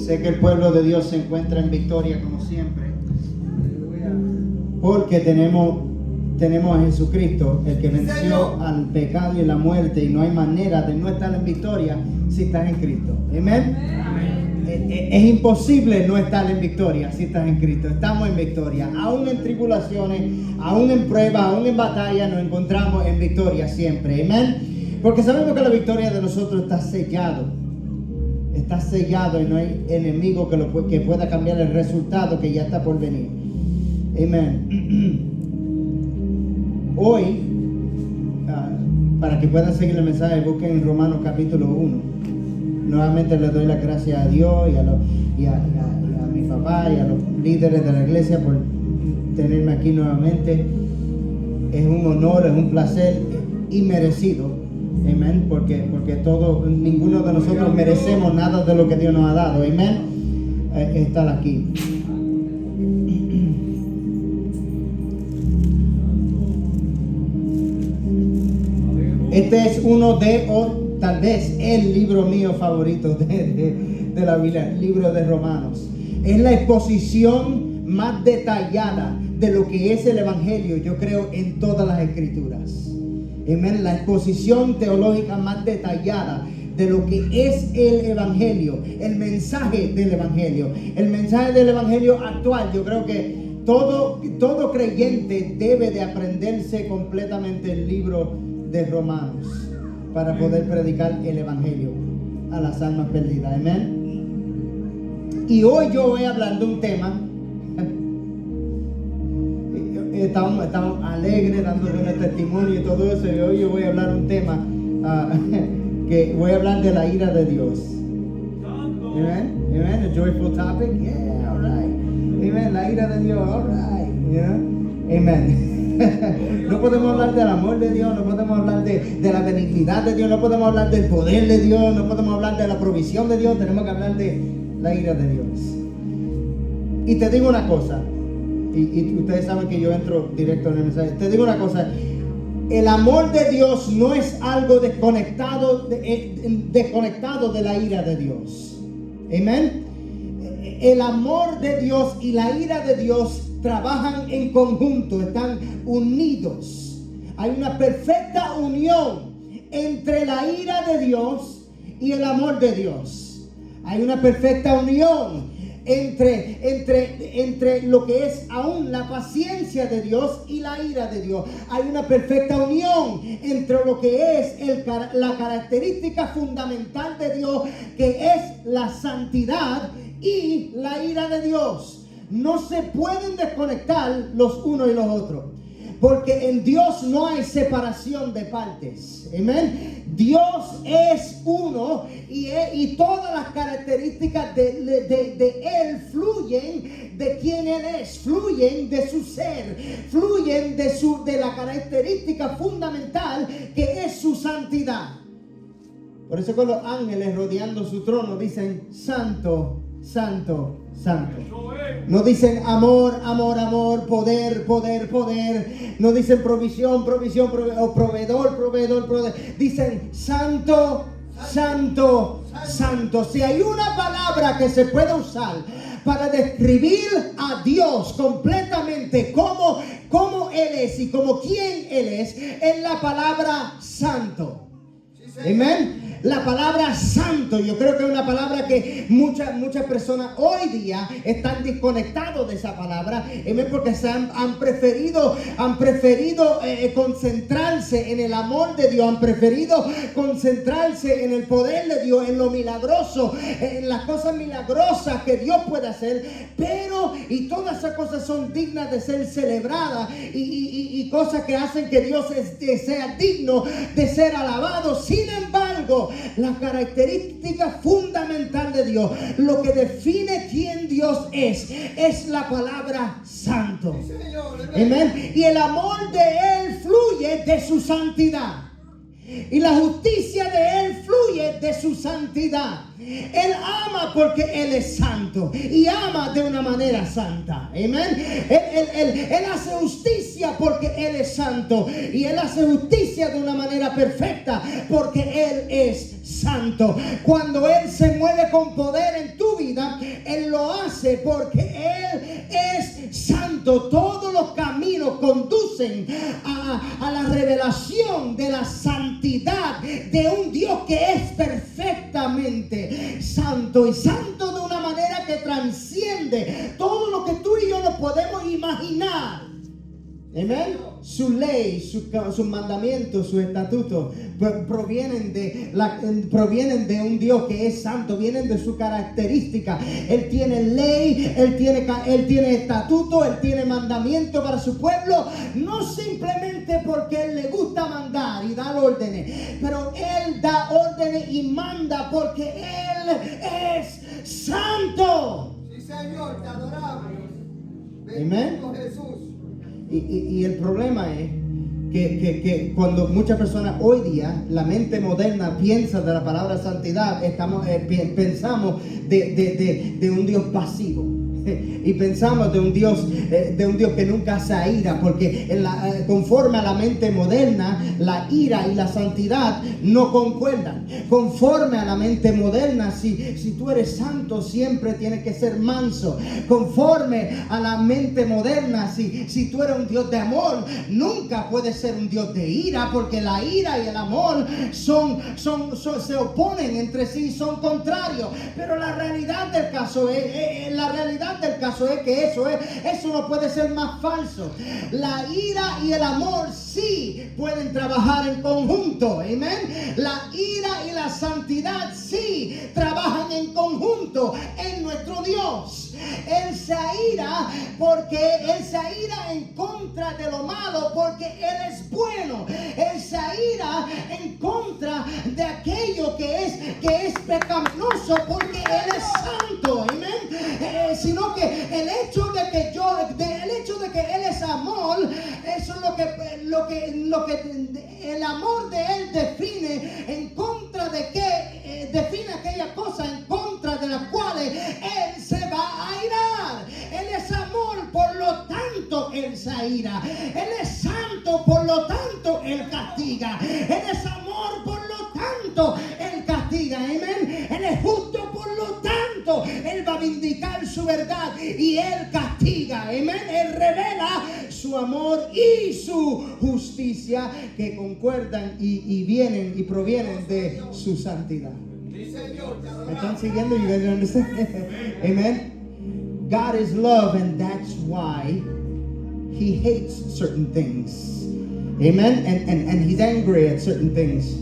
Sé que el pueblo de Dios se encuentra en victoria como siempre, porque tenemos a Jesucristo, el que venció al pecado y la muerte, y no hay manera de no estar en victoria si estás en Cristo. Amén. Es imposible no estar en victoria si estás en Cristo. Estamos en victoria, aún en tribulaciones, aún en pruebas, aún en batalla, nos encontramos en victoria siempre. Amén. Porque sabemos que la victoria de nosotros está sellado. Está sellado y no hay enemigo que pueda cambiar el resultado que ya está por venir. Amén. Hoy, para que puedan seguir el mensaje, busquen en Romanos capítulo 1. Nuevamente les doy las gracias a Dios y a mi papá y a los líderes de la iglesia por tenerme aquí nuevamente. Es un honor, es un placer inmerecido. Amén, porque ninguno de nosotros merecemos nada de lo que Dios nos ha dado. Amén, estar aquí. Este es uno o tal vez el libro mío favorito de la Biblia, el libro de Romanos. Es la exposición más detallada de lo que es el Evangelio, yo creo, en todas las Escrituras. Amén. La exposición teológica más detallada de lo que es el Evangelio, el mensaje del Evangelio. El mensaje del Evangelio actual, yo creo que todo creyente debe de aprenderse completamente el libro de Romanos para poder predicar el Evangelio a las almas perdidas. Amén. Y hoy yo voy a hablar de un tema. Estamos alegres dando buenos testimonios y todo eso, y hoy yo voy a hablar un tema que voy a hablar de la ira de Dios. Amen, amen, a joyful topic, yeah, all right. Amen, la ira de Dios, all right, yeah, amen. No podemos hablar del amor de Dios, no podemos hablar de la benignidad de Dios, no podemos hablar del poder de Dios, no podemos hablar de la provisión de Dios, tenemos que hablar de la ira de Dios. Y te digo una cosa, y ustedes saben que yo entro directo en el mensaje. Te digo una cosa: el amor de Dios no es algo desconectado de la ira de Dios. Amén. El amor de Dios y la ira de Dios trabajan en conjunto, están unidos. Hay una perfecta unión entre la ira de Dios y el amor de Dios. Hay una perfecta unión entre lo que es aún la paciencia de Dios y la ira de Dios. Hay una perfecta unión entre lo que es la característica fundamental de Dios, que es la santidad, y la ira de Dios. No se pueden desconectar los unos y los otros, porque en Dios no hay separación de partes. Amén. Dios es uno y todas las características de Él fluyen de quien Él es, fluyen de su ser, fluyen de la característica fundamental que es su santidad. Por eso con los ángeles rodeando su trono dicen: Santo, Santo, Santo. No dicen amor, amor, amor, poder, poder, poder. No dicen provisión, provisión, o proveedor, proveedor, proveedor. Dicen Santo, Santo, Santo. Si hay una palabra que se puede usar para describir a Dios completamente como Él es y como quién Él es la palabra santo. Amén. La palabra santo, yo creo que es una palabra que muchas personas hoy día están desconectados de esa palabra, porque han preferido concentrarse en el amor de Dios, han preferido concentrarse en el poder de Dios, en lo milagroso, en las cosas milagrosas que Dios puede hacer, y todas esas cosas son dignas de ser celebradas y cosas que hacen que Dios sea digno de ser alabado. Sin embargo, la característica fundamental de Dios, lo que define quién Dios es la palabra santo. Amén. Y el amor de Él fluye de su santidad. Y la justicia de Él fluye de su santidad. Él ama porque Él es santo y ama de una manera santa. Amén. Él hace justicia porque Él es santo, y Él hace justicia de una manera perfecta porque Él es santo. Cuando Él se mueve con poder en tu vida, vida, Él lo hace porque Él es santo. Todos los caminos conducen a la revelación de la santidad de un Dios que es perfectamente santo, y santo de una manera que transciende todo lo que tú y yo nos podemos imaginar. Amén. Su ley, sus mandamientos, sus estatutos provienen de un Dios que es santo, vienen de su característica. Él tiene ley, Él tiene estatuto, Él tiene mandamiento para su pueblo, no simplemente porque Él le gusta mandar y dar órdenes, pero Él da órdenes y manda porque Él es santo. Sí, Señor, te adoramos. Amén. Jesús. Y el problema es que cuando muchas personas hoy día, la mente moderna piensa de la palabra santidad, pensamos de un Dios pasivo. Y pensamos de un Dios que nunca se aira, porque conforme a la mente moderna, la ira y la santidad no concuerdan. Conforme a la mente moderna, si tú eres santo, siempre tienes que ser manso. Conforme a la mente moderna, si tú eres un Dios de amor, nunca puedes ser un Dios de ira, porque la ira y el amor se oponen entre sí, son contrarios. Pero la realidad del caso es que eso no puede ser más falso. La ira y el amor sí pueden trabajar en conjunto. Amén. La ira y la santidad sí trabajan en conjunto en nuestro Dios. Él se ira en contra de lo malo, porque Él es bueno. Él se ira en contra de aquello que es pecaminoso, porque Él es santo. Amén. Sino que el hecho de que Él es amor, eso es lo que el amor de Él define, en contra de que define aquella cosa en contra de las cuales Él se va a irar. Él es amor, por lo tanto Él se ira. Él es santo, por lo tanto Él castiga. Él es amor, por lo tanto Él castiga. Amén. Él es justo, por lo tanto Él va a vindicar su verdad y Él castiga. Amén. Él revela su amor y su justicia, que concuerdan y vienen y provienen de su santidad. ¿Me están siguiendo? You guys understand? Amen. God is love, and that's why He hates certain things. Amen. And He's angry at certain things.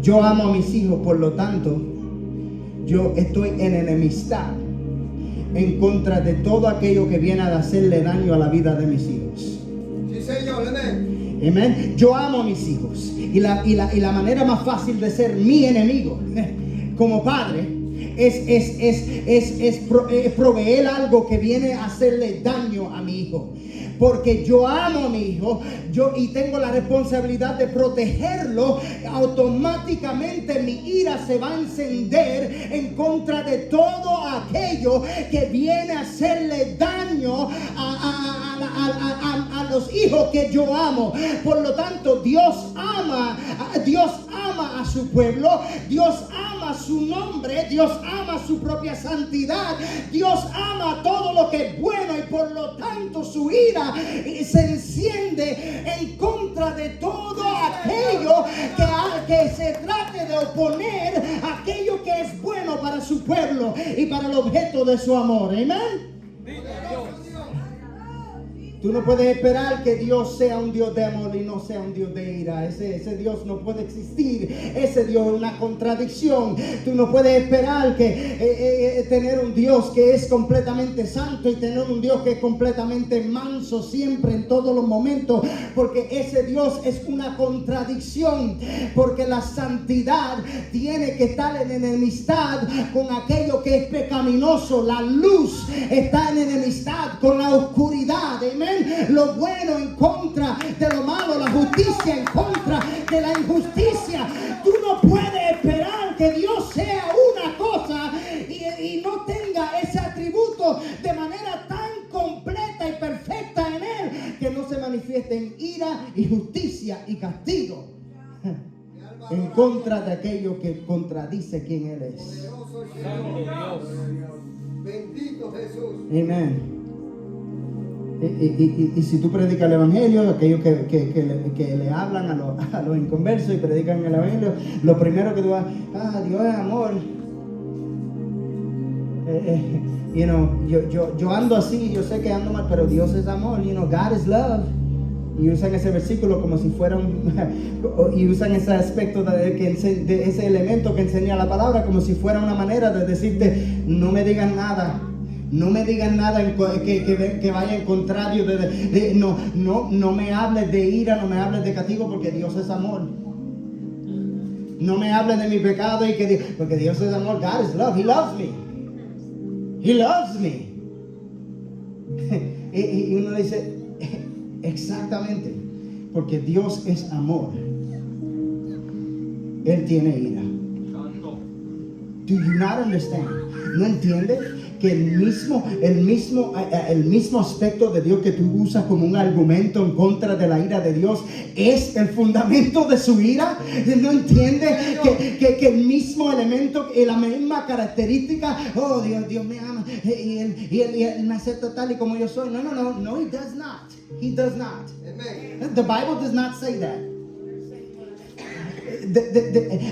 Yo amo a mis hijos, por lo tanto, yo estoy en enemistad en contra de todo aquello que viene a hacerle daño a la vida de mis hijos. Sí, Señor, amén. Amén. Yo amo a mis hijos, y la manera más fácil de ser mi enemigo como padre es proveer algo que viene a hacerle daño a mi hijo. Porque yo amo a mi hijo, y tengo la responsabilidad de protegerlo, automáticamente mi ira se va a encender en contra de todo aquello que viene a hacerle daño a los hijos que yo amo. Por lo tanto, Dios ama a su pueblo, Dios ama su nombre, Dios ama su propia santidad, Dios ama todo lo que es bueno, y por lo tanto su ira se enciende en contra de todo aquello que se trate de oponer aquello que es bueno para su pueblo y para el objeto de su amor. Amén. Tú no puedes esperar que Dios sea un Dios de amor y no sea un Dios de ira. Ese Dios no puede existir. Ese Dios es una contradicción. Tú no puedes esperar que tener un Dios que es completamente santo y tener un Dios que es completamente manso siempre, en todos los momentos, porque ese Dios es una contradicción. Porque la santidad tiene que estar en enemistad con aquello que es pecaminoso. La luz está en enemistad con la oscuridad. Amén. Lo bueno en contra de lo malo, la justicia en contra de la injusticia. Tú no puedes esperar que Dios sea una cosa y no tenga ese atributo de manera tan completa y perfecta en Él, que no se manifieste en ira y justicia y castigo. en contra de aquello que contradice quién Él es. Poderoso es el Señor. Bendito Jesús. Amén. Y si tú predicas el evangelio, aquellos que le hablan a los inconversos y predican el evangelio, lo primero que tú vas, Dios es amor. Yo ando así, yo sé que ando mal, pero Dios es amor. God is love. Y usan ese versículo como si fuera y usan ese aspecto de ese elemento que enseña la palabra como si fuera una manera de decirte, no me digan nada. No me digan nada que vaya en contrario no me hables de ira, no me hables de castigo, porque Dios es amor. No me hables de mi pecado porque Dios es amor. God is love. He loves me. He loves me. y uno dice, exactamente, porque Dios es amor. Él tiene ira. Do you not understand? ¿No entiendes? Que el mismo aspecto de Dios que tú usas como un argumento en contra de la ira de Dios es el fundamento de su ira. ¿No entiendes? Que el mismo elemento y la misma característica, Dios me ama y él me acepta tal y como yo soy. No, he does not. He does not. Amen. The Bible does not say that.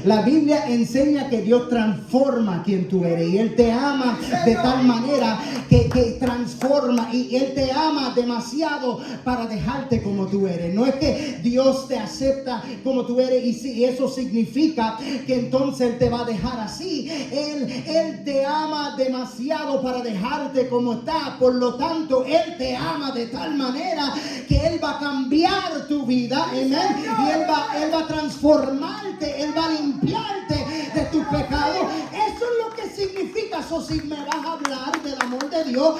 La Biblia enseña que Dios transforma quien tú eres y Él te ama de tal manera que transforma, y Él te ama demasiado para dejarte como tú eres. No es que Dios te acepta como tú eres y eso significa que entonces Él te va a dejar así. Él te ama demasiado para dejarte como está. Por lo tanto, Él te ama de tal manera que Él va a cambiar tu vida, amén, y Él va a transformarte, Él va a limpiarte de tus pecados. Eso es lo que significa. Si me vas a hablar del amor de Dios,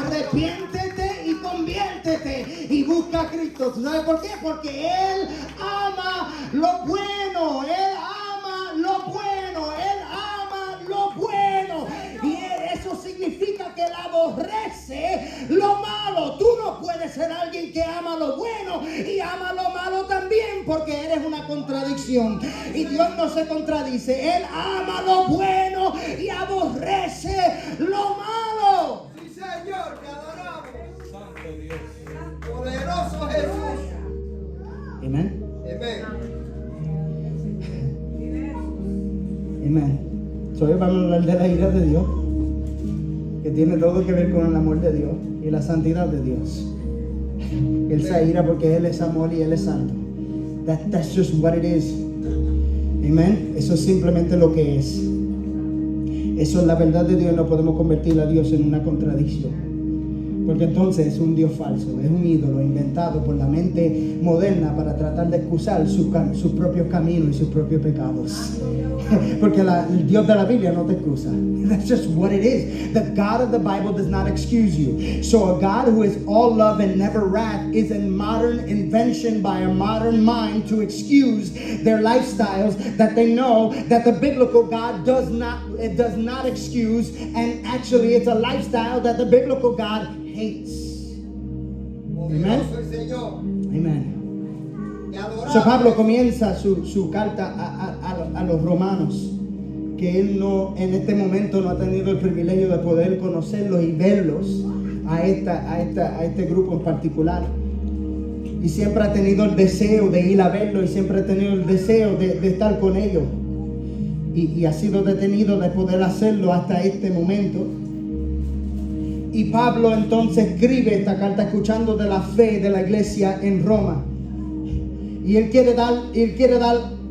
arrepiéntete y conviértete y busca a Cristo. ¿Tú sabes por qué? Porque Él ama lo bueno, Él ama lo bueno, Él ama lo bueno. Y eso significa que Él aborrece lo malo. Tú no puedes ser alguien que ama lo bueno y ama lo malo también, porque eres una contradicción. Y Dios no se contradice. Él ama lo bueno y aborrece lo malo. Sí, Señor, te adoramos. Santo Dios. Poderoso Jesús. Amén. Amén. Amén. Hoy vamos a hablar de la ira de Dios, que tiene todo que ver con el amor de Dios y la santidad de Dios. Él se ira porque Él es amor y Él es santo. That's just what it is. Amén. Eso es simplemente lo que es. Eso es la verdad de Dios. No podemos convertir a Dios en una contradicción, porque entonces es un Dios falso, es un ídolo inventado por la mente moderna para tratar de excusar sus propios caminos y sus propios pecados. Porque el Dios de la Biblia no te excusa. That's just what it is. The God of the Bible does not excuse you. So a God who is all love and never wrath is a modern invention by a modern mind to excuse their lifestyles that they know that the biblical God does not excuse, and actually it's a lifestyle that the biblical God hates. Amen. Amen. So Pablo comienza su carta a los romanos, que él no en este momento no ha tenido el privilegio de poder conocerlos y verlos a este grupo en particular, y siempre ha tenido el deseo de ir a verlos y siempre ha tenido el deseo de estar con ellos, y ha sido detenido de poder hacerlo hasta este momento. Y Pablo entonces escribe esta carta escuchando de la fe de la iglesia en Roma. Y él quiere dar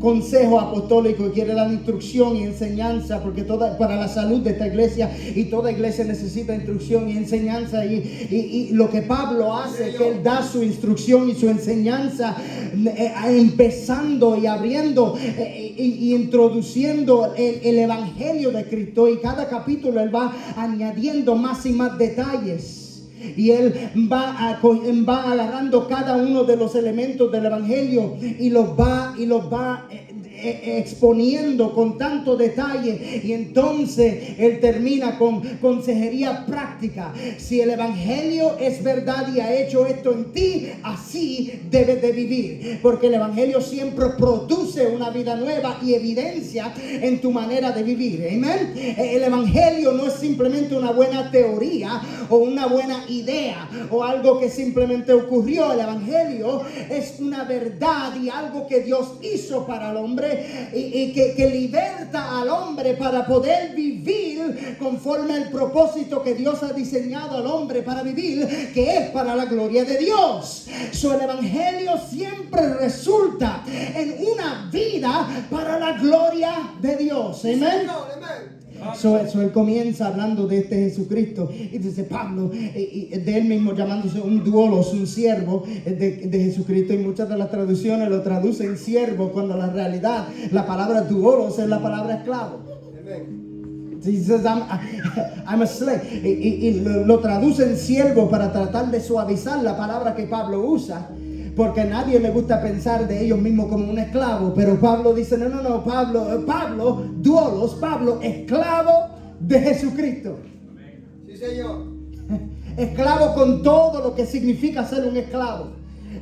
consejo apostólico, quiere dar instrucción y enseñanza, porque para la salud de esta iglesia, y toda iglesia necesita instrucción y enseñanza, y lo que Pablo hace es que él da su instrucción y su enseñanza, empezando y abriendo y introduciendo el evangelio de Cristo, y cada capítulo él va añadiendo más y más detalles. Y él va agarrando cada uno de los elementos del evangelio y los va exponiendo con tanto detalle, y entonces él termina con consejería práctica. Si el evangelio es verdad y ha hecho esto en ti, así debes de vivir, porque el evangelio siempre produce una vida nueva y evidencia en tu manera de vivir. Amén. El evangelio no es simplemente una buena teoría o una buena idea o algo que simplemente ocurrió. El evangelio es una verdad y algo que Dios hizo para el hombre, y que liberta al hombre para poder vivir conforme al propósito que Dios ha diseñado al hombre para vivir, que es para la gloria de Dios. El evangelio siempre resulta en una vida para la gloria de Dios. Amén. Él comienza hablando de este Jesucristo, y dice Pablo, de él mismo llamándose un doulos, un siervo de Jesucristo, y muchas de las traducciones lo traducen siervo, cuando la realidad, la palabra doulos es la palabra esclavo. He says, I'm a slave. Y lo traducen siervo para tratar de suavizar la palabra que Pablo usa, porque a nadie le gusta pensar de ellos mismos como un esclavo. Pero Pablo dice, no, Pablo, doulos, Pablo, esclavo de Jesucristo. Sí, Señor. Esclavo con todo lo que significa ser un esclavo.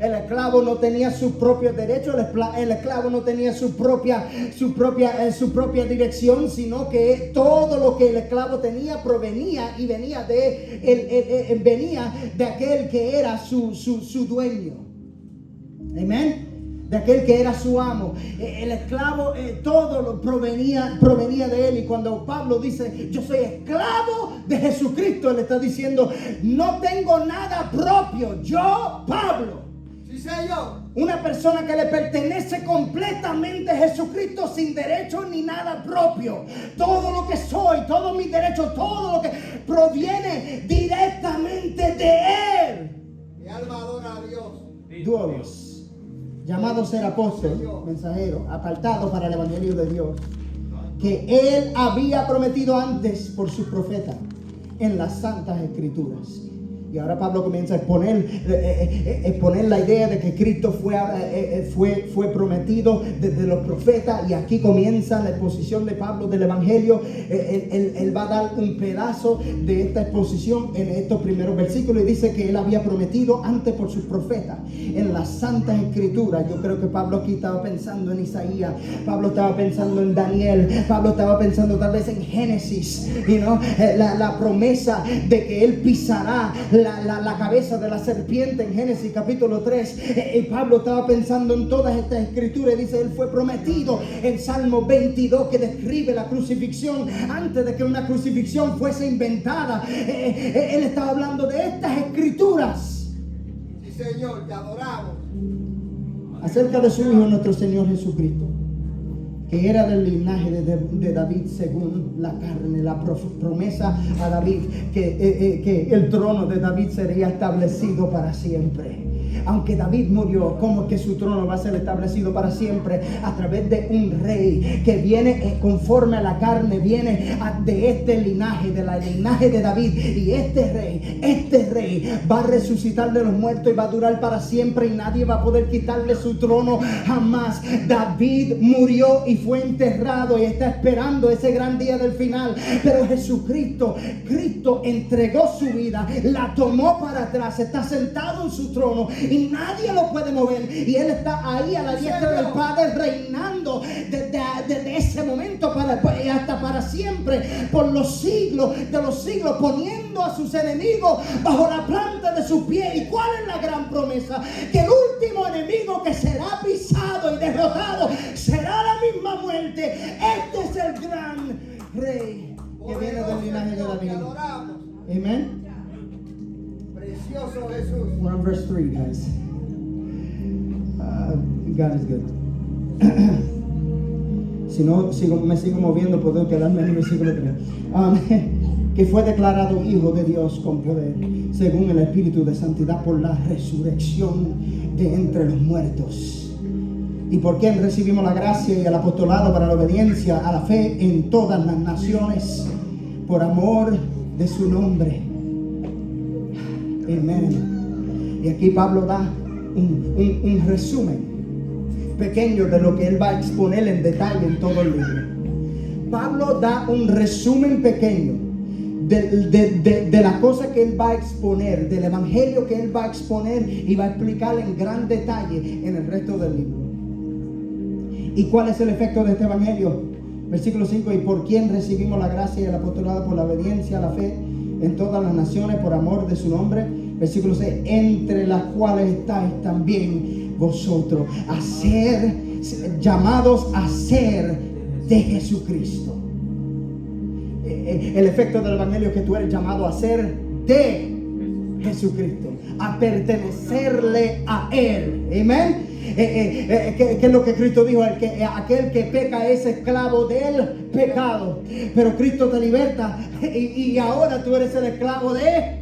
El esclavo no tenía sus propios derechos, el esclavo no tenía su propia dirección, sino que todo lo que el esclavo tenía provenía y venía de aquel que era su dueño. Amén. De aquel que era su amo. El esclavo, todo lo provenía de él. Y cuando Pablo dice, yo soy esclavo de Jesucristo, él está diciendo, no tengo nada propio. Yo, Pablo, Sí, Señor. una persona que le pertenece completamente a Jesucristo, sin derecho ni nada propio. Todo lo que soy, todos mis derechos, todo lo que proviene directamente de él. Mi alma adora a Dios. Doulos, llamado a ser apóstol, mensajero, apartado para el evangelio de Dios, que él había prometido antes por sus profetas en las santas escrituras. Y ahora Pablo comienza a exponer la idea de que Cristo fue prometido desde los profetas. Y aquí comienza la exposición de Pablo del evangelio. Él va a dar un pedazo de esta exposición en estos primeros versículos, y dice que él había prometido antes por sus profetas en las santas escrituras. Yo creo que Pablo aquí estaba pensando en Isaías, Pablo estaba pensando en Daniel, Pablo estaba pensando tal vez en Génesis, la promesa de que él pisará la cabeza de la serpiente en Génesis capítulo 3. Y Pablo estaba pensando en todas estas escrituras. Dice, él fue prometido en Salmo 22, que describe la crucifixión antes de que una crucifixión fuese inventada. Él estaba hablando de estas escrituras. Sí, Señor, te adoramos. Acerca de su Hijo, nuestro Señor Jesucristo, que era del linaje de David según la carne. La promesa a David que el trono de David sería establecido para siempre. Aunque David murió, ¿cómo es que su trono va a ser establecido para siempre? A través de un rey que viene conforme a la carne, viene de este linaje, del linaje de David. Y este rey va a resucitar de los muertos y va a durar para siempre, y nadie va a poder quitarle su trono jamás. David murió y fue enterrado y está esperando ese gran día del final. Pero Cristo entregó su vida, la tomó para atrás, está sentado en su trono y nadie lo puede mover, y él está ahí a la diestra del Padre, reinando desde ese momento hasta para siempre, por los siglos de los siglos, poniendo a sus enemigos bajo la planta de sus pies. ¿Y cuál es la gran promesa? Que el último enemigo que será pisado y derrotado será la misma muerte. Este es el gran rey que viene del linaje de David. Amén. Precioso Jesús. We're on verse 3, guys. God is good. Si no me sigo moviendo, puedo quedarme en el versículo 3. Que fue declarado Hijo de Dios con poder, según el Espíritu de Santidad, por la resurrección de entre los muertos. Y por quien recibimos la gracia y el apostolado para la obediencia a la fe en todas las naciones, por amor de su nombre. Amén. Y aquí Pablo da un resumen pequeño de lo que él va a exponer en detalle en todo el libro. Pablo da un resumen pequeño de la cosa que él va a exponer, del evangelio que él va a exponer y va a explicar en gran detalle en el resto del libro. ¿Y cuál es el efecto de este evangelio? Versículo 5: y por quien recibimos la gracia y el apostolado por la obediencia a la fe en todas las naciones por amor de su nombre. Versículo 6: entre las cuales estáis también vosotros, a ser llamados a ser de Jesucristo. El efecto del evangelio es que tú eres llamado a ser de Jesucristo, a pertenecerle a Él. Amén. ¿Qué es lo que Cristo dijo? Aquel que peca es esclavo del pecado, pero Cristo te liberta y ahora tú eres el esclavo de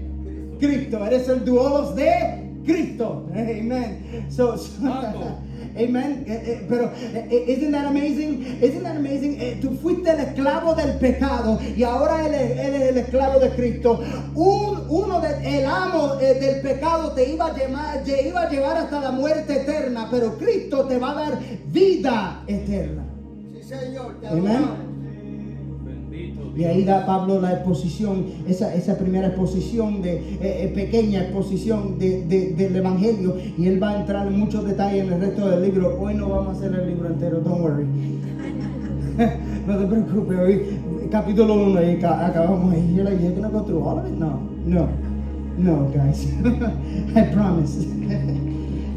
Cristo, eres el doulos de Cristo. Amen. Amen. Pero isn't that amazing? Isn't that amazing? Tú fuiste el esclavo del pecado y ahora él es el esclavo de Cristo. El amo del pecado te iba a llevar hasta la muerte eterna, pero Cristo te va a dar vida eterna. Sí, Señor. Amen. Y ahí da Pablo la exposición, esa primera exposición, pequeña exposición del evangelio, y él va a entrar en muchos detalles en el resto del libro. Hoy no vamos a hacer el libro entero, don't worry. No te preocupes, hoy capítulo 1 y acabamos ahí. You're like, you're gonna go through all of it? No, guys. I promise.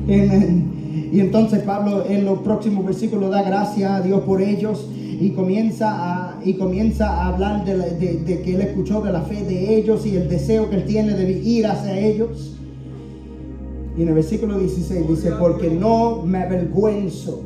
Amen. Y entonces Pablo en los próximos versículos da gracias a Dios por ellos. Y comienza a hablar de que él escuchó de la fe de ellos y el deseo que él tiene de ir hacia ellos. Y en el versículo 16 dice: porque no me avergüenzo.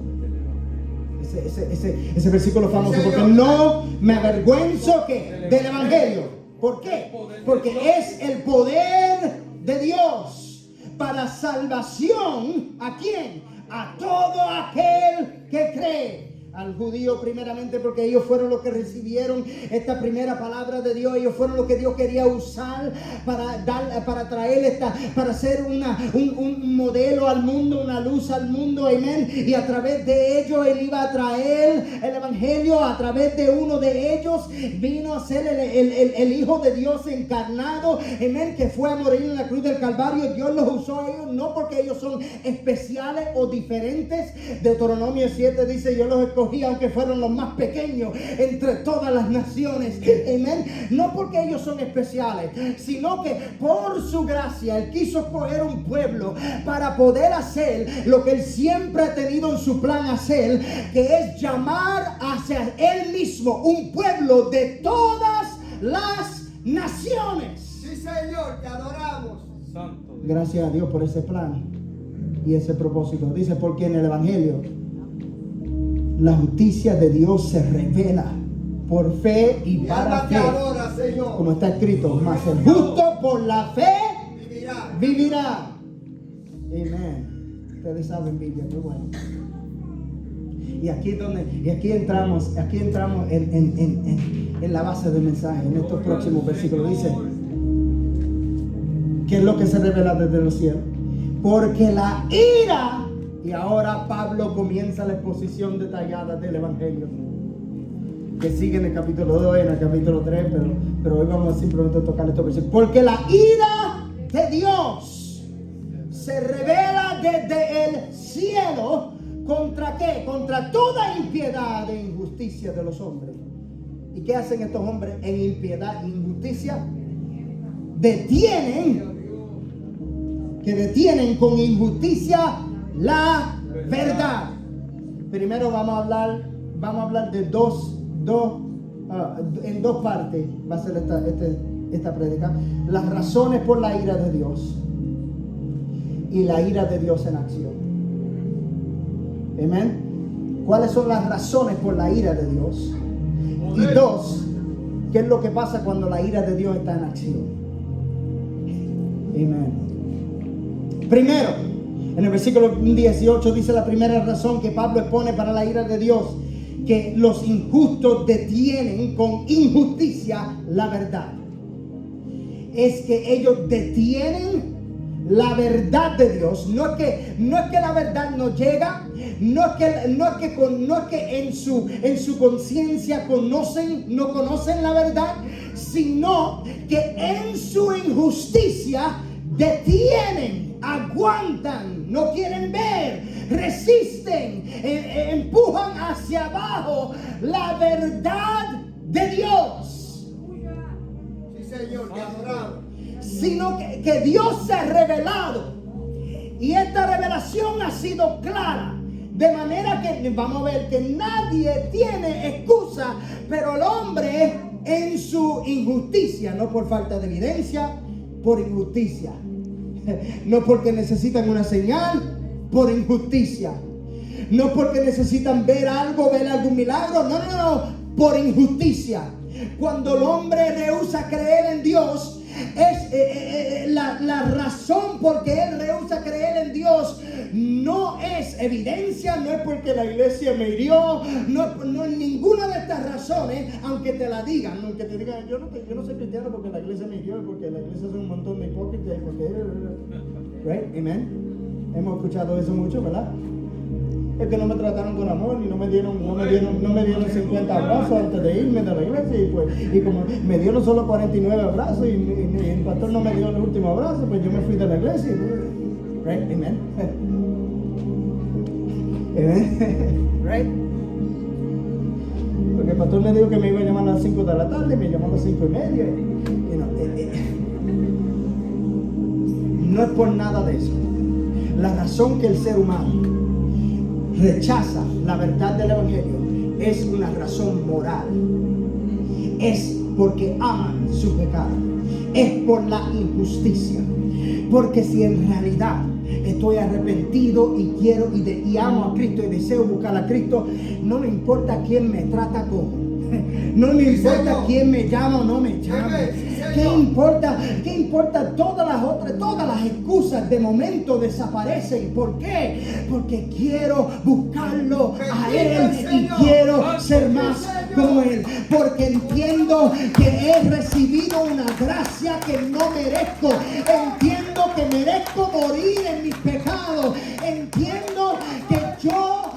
Ese versículo famoso: porque no me avergüenzo del evangelio. ¿Por qué? Porque es el poder de Dios para salvación. ¿A quién? A todo aquel que cree. Al judío primeramente, porque ellos fueron los que recibieron esta primera palabra de Dios. Ellos fueron los que Dios quería usar para traer para ser un modelo al mundo, una luz al mundo. Amén. Y a través de ellos él iba a traer el evangelio. A través de uno de ellos vino a ser el Hijo de Dios encarnado. Amén. Que fue a morir en la cruz del Calvario. Dios los usó a ellos no porque ellos son especiales o diferentes. Deuteronomio 7 dice: yo los escogí aunque fueron los más pequeños entre todas las naciones. Amén. No porque ellos son especiales, sino que por su gracia él quiso escoger un pueblo para poder hacer lo que él siempre ha tenido en su plan hacer, que es llamar hacia él mismo un pueblo de todas las naciones. Sí, Señor, te adoramos. Santo Dios. Gracias a Dios por ese plan y ese propósito. Dice: porque en el evangelio la justicia de Dios se revela por fe y para fe. Adora, Señor. Como está escrito: mas el justo por la fe vivirá. Amén. Ustedes saben Biblia, qué bueno. Y aquí entramos en la base del mensaje, en estos próximos versículos. Dice: ¿qué es lo que se revela desde los cielos? Porque la ira. Y ahora Pablo comienza la exposición detallada del evangelio, que sigue en el capítulo 2 y en el capítulo 3, pero hoy vamos a simplemente tocar estos versículos. Porque la ira de Dios se revela desde el cielo. ¿Contra qué? Contra toda impiedad e injusticia de los hombres. ¿Y qué hacen estos hombres en impiedad e injusticia? Detienen con injusticia la verdad. Primero vamos a hablar de en dos partes va a ser esta prédica: las razones por la ira de Dios y la ira de Dios en acción. Amén. ¿Cuáles son las razones por la ira de Dios? Y dos, ¿qué es lo que pasa cuando la ira de Dios está en acción? Amén. Primero, en el versículo 18 dice la primera razón que Pablo expone para la ira de Dios: que los injustos detienen con injusticia la verdad. Es que ellos detienen la verdad de Dios. No es que la verdad no llega, no es que en su conciencia no conocen la verdad, sino que en su injusticia detienen, aguantan, no quieren ver, resisten, empujan hacia abajo la verdad de Dios. Sí, Señor, te adoramos. Sino que Dios se ha revelado, y esta revelación ha sido clara, de manera que vamos a ver que nadie tiene excusa, pero el hombre en su injusticia, no por falta de evidencia, por injusticia, no porque necesitan una señal, por injusticia, no porque necesitan ver algún milagro, no, por injusticia. Cuando el hombre rehúsa creer en Dios, es la razón por que él rehúsa creer en Dios no es evidencia, no es porque la iglesia me hirió, no es ninguna de estas razones, aunque te la digan, aunque te digan yo no soy cristiano porque la iglesia me hirió, porque la iglesia es un montón de hipócritas y porque right, amen. Hemos escuchado eso mucho, ¿verdad? Es que no me trataron con amor y no me dieron 50 abrazos antes de irme de la iglesia, y como me dieron solo 49 abrazos y el pastor no me dio el último abrazo, pues yo me fui de la iglesia. Right? Amen. Amen. Right? Porque el pastor me dijo que me iba a llamar a las 5 de la tarde y me llamó a las 5:30. No es por nada de eso. La razón que el ser humano rechaza la verdad del evangelio es una razón moral, es porque aman su pecado, es por la injusticia, porque si en realidad estoy arrepentido y quiero y amo a Cristo y deseo buscar a Cristo, no me importa quién me trata como, no me importa quién me llama o no me llama. ¿Qué importa todas las excusas de momento desaparecen? ¿Por qué? Porque quiero buscarlo a Él y quiero ser más como Él. Porque entiendo que he recibido una gracia que no merezco. Entiendo que merezco morir en mis pecados. Entiendo que yo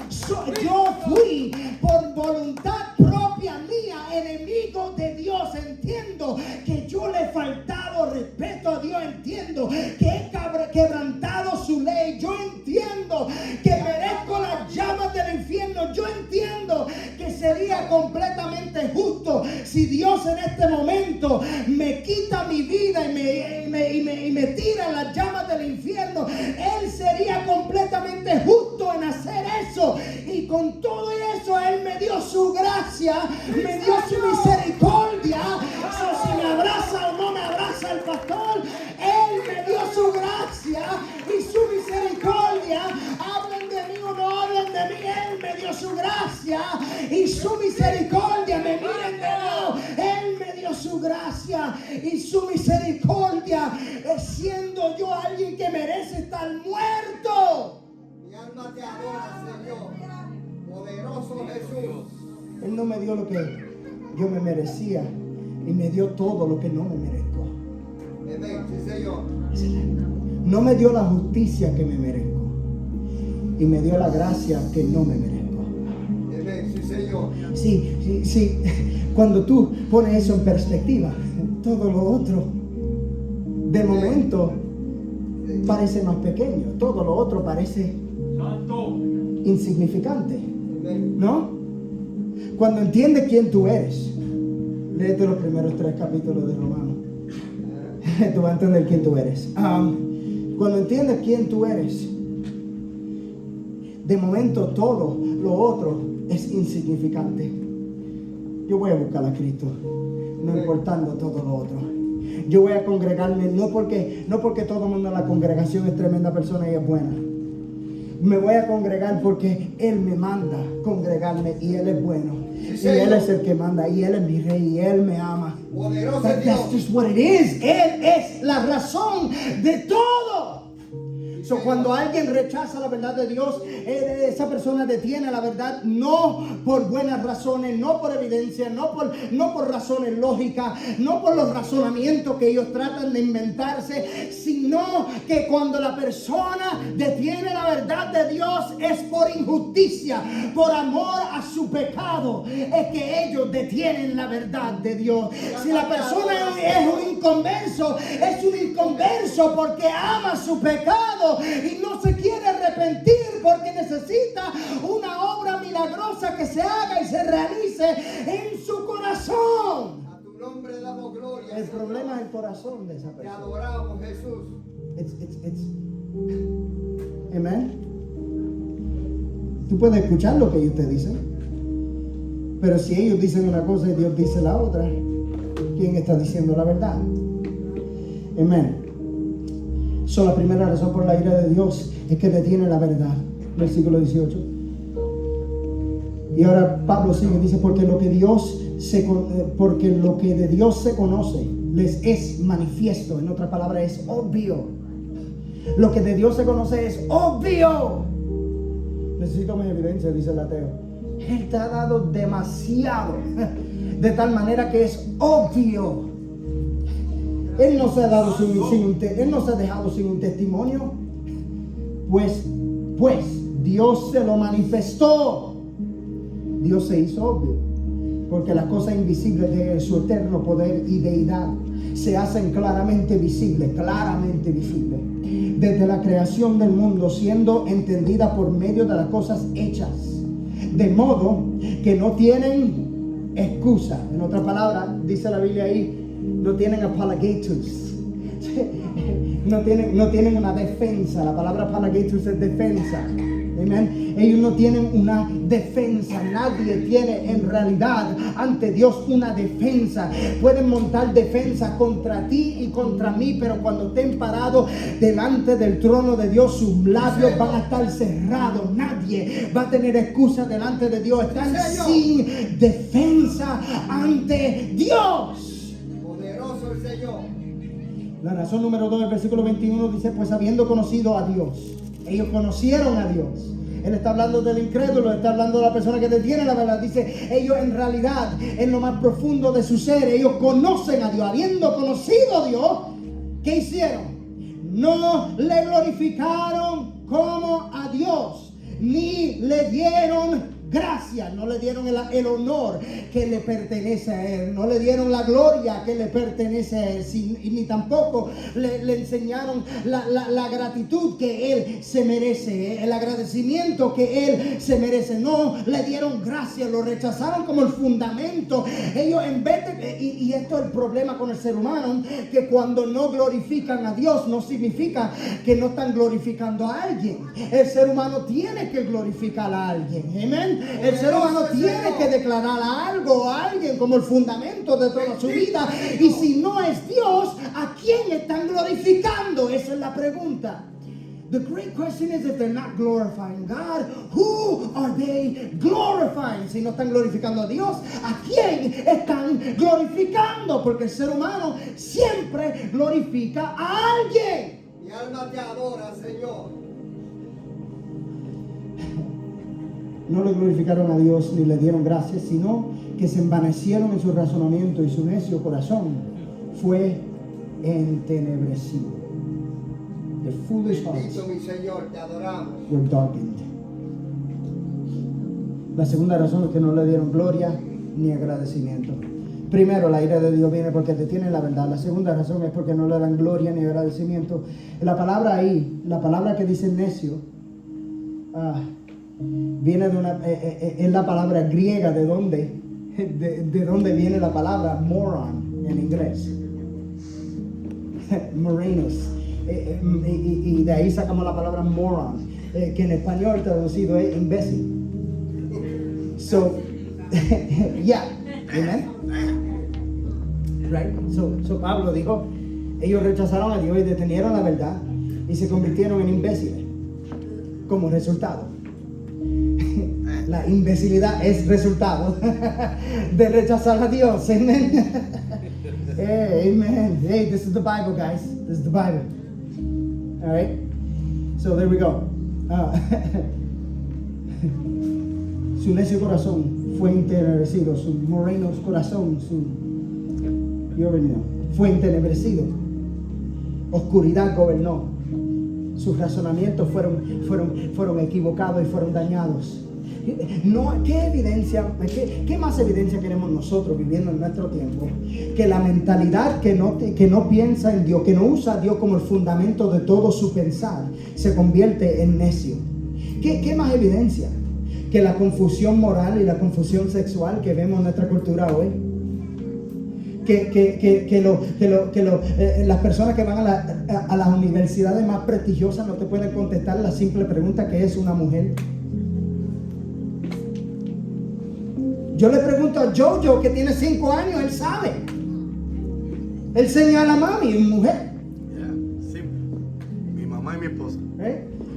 fui por voluntad propia mía enemigo de Dios. Entiendo que yo le he faltado respeto a Dios. Entiendo que he quebrantado su ley. Yo entiendo que merezco las llamas del infierno. Yo entiendo que sería completamente justo si Dios en este momento me quita mi vida y me tira en las llamas del infierno. Él sería completamente justo en hacer eso, y con todo eso Él me dio su gracia, me dio su misericordia. Si me abraza o no me abraza el pastor, Él me dio su gracia y su misericordia. Hablen de mí o no hablen de mí, Él me dio su gracia y su misericordia. Me miren de lado, Él me dio su gracia y su misericordia, siendo yo alguien que merece estar muerto. Mi alma te adora, Señor. Poderoso Jesús. Él no me dio lo que yo me merecía, y me dio todo lo que no me merezco. Amén. Sí, Señor. No me dio la justicia que me merezco, y me dio la gracia que no me merezco. Amén. Sí, Señor. Sí. Cuando tú pones eso en perspectiva, todo lo otro de momento parece más pequeño, todo lo otro parece insignificante, ¿no? Cuando entiendes quién tú eres, léete los primeros 3 capítulos de Romanos. Tú vas a entender quién tú eres. Cuando entiendes quién tú eres, de momento todo lo otro es insignificante. Yo voy a buscar a Cristo, no importando todo lo otro. Yo voy a congregarme, no porque todo el mundo en la congregación es tremenda persona y es buena. Me voy a congregar porque Él me manda congregarme y Él es bueno. Y Él es el que manda y Él es mi rey y Él me ama. That's just what it is. Él es la razón de todo. So, cuando alguien rechaza la verdad de Dios, esa persona detiene la verdad no por buenas razones, no por evidencia, no por razones lógicas, no por los razonamientos que ellos tratan de inventarse, sino que cuando la persona detiene la verdad de Dios es por injusticia, por amor a su pecado, es que ellos detienen la verdad de Dios. Si la persona es un inconverso, es un inconverso porque ama su pecado y no se quiere arrepentir porque necesita una obra milagrosa que se haga y se realice en su corazón. A tu nombre damos gloria. El problema es el corazón de esa Te persona. adoramos, Jesús. Amén. Tú puedes escuchar lo que ellos te dicen, pero si ellos dicen una cosa y Dios dice la otra, ¿quién está diciendo la verdad? Amén. So, la primera razón por la ira de Dios es que detiene la verdad. Versículo 18. Y ahora Pablo sigue, dice, porque lo que de Dios se conoce les es manifiesto. En otra palabra, es obvio. Lo que de Dios se conoce es obvio. Necesito más evidencia, dice el ateo. Él te ha dado demasiado, de tal manera que es obvio. Él no se ha dado él no se ha dejado sin un testimonio. Pues Dios se lo manifestó. Dios se hizo obvio, porque las cosas invisibles de su eterno poder y deidad se hacen claramente visibles, desde la creación del mundo, siendo entendida por medio de las cosas hechas, de modo que no tienen excusa. En otra palabra, dice la Biblia ahí, no tienen apologetus. No tienen una defensa. La palabra apologetus es defensa. Amén. Ellos no tienen una defensa. Nadie tiene en realidad ante Dios una defensa. Pueden montar defensa contra ti y contra mí, pero cuando estén parados delante del trono de Dios, sus labios van a estar cerrados. Nadie va a tener excusa delante de Dios. Están sin defensa ante Dios. Poderoso el Señor. La razón número 2 del versículo 21 dice, pues habiendo conocido a Dios. Ellos conocieron a Dios. Él está hablando del incrédulo, está hablando de la persona que detiene la verdad. Dice, ellos en realidad, en lo más profundo de su ser, ellos conocen a Dios. Habiendo conocido a Dios, ¿qué hicieron? No le glorificaron como a Dios, ni le dieron gracias, no le dieron el honor que le pertenece a Él, no le dieron la gloria que le pertenece a Él, ni tampoco le enseñaron la gratitud que Él se merece, el agradecimiento que Él se merece. No le dieron gracias, lo rechazaron como el fundamento. Ellos en vez de, y esto es el problema con el ser humano, que cuando no glorifican a Dios no significa que no están glorificando a alguien. El ser humano tiene que glorificar a alguien, amén. El ser humano tiene que declarar a algo o a alguien como el fundamento de toda su vida. Y si no es Dios, ¿a quién están glorificando? Esa es la pregunta. The great question is, if they're not glorifying God, who are they glorifying? Si no están glorificando a Dios, ¿a quién están glorificando? Porque el ser humano siempre glorifica a alguien. Mi alma te adora, Señor. No le glorificaron a Dios ni le dieron gracias, sino que se envanecieron en su razonamiento y su necio corazón fue entenebrecido. The foolish hearts Bendito mi Señor, te adoramos. were darkened. La segunda razón es que no le dieron gloria ni agradecimiento. Primero, la ira de Dios viene porque detiene la verdad. La segunda razón es porque no le dan gloria ni agradecimiento. La palabra ahí, la palabra que dice necio, viene de es la palabra griega de dónde viene la palabra moron en inglés. Morenos. Y de ahí sacamos la palabra moron, que en español traducido es imbécil. So, yeah, amen. Right? So Pablo dijo, ellos rechazaron a Dios y detenieron la verdad y se convirtieron en imbéciles como resultado. La imbecilidad es resultado de rechazar a Dios. Amen. Hey, amen. Hey, this is the Bible, guys. This is the Bible. All right. So there we go. Su necio corazón fue entenebrecido, su moreno corazón, fue entenebrecido. Oscuridad gobernó. Sus razonamientos fueron equivocados y fueron dañados. No, ¿qué evidencia, qué más evidencia queremos nosotros viviendo en nuestro tiempo? Que la mentalidad que no piensa en Dios, que no usa a Dios como el fundamento de todo su pensar, se convierte en necio. ¿Qué más evidencia? Que la confusión moral y la confusión sexual que vemos en nuestra cultura hoy. Las personas que van a las universidades más prestigiosas no te pueden contestar la simple pregunta que es una mujer. Yo le pregunto a Jojo, que tiene 5 años, él sabe. Él señala a mami, mujer. Sí, mi mamá y mi esposa.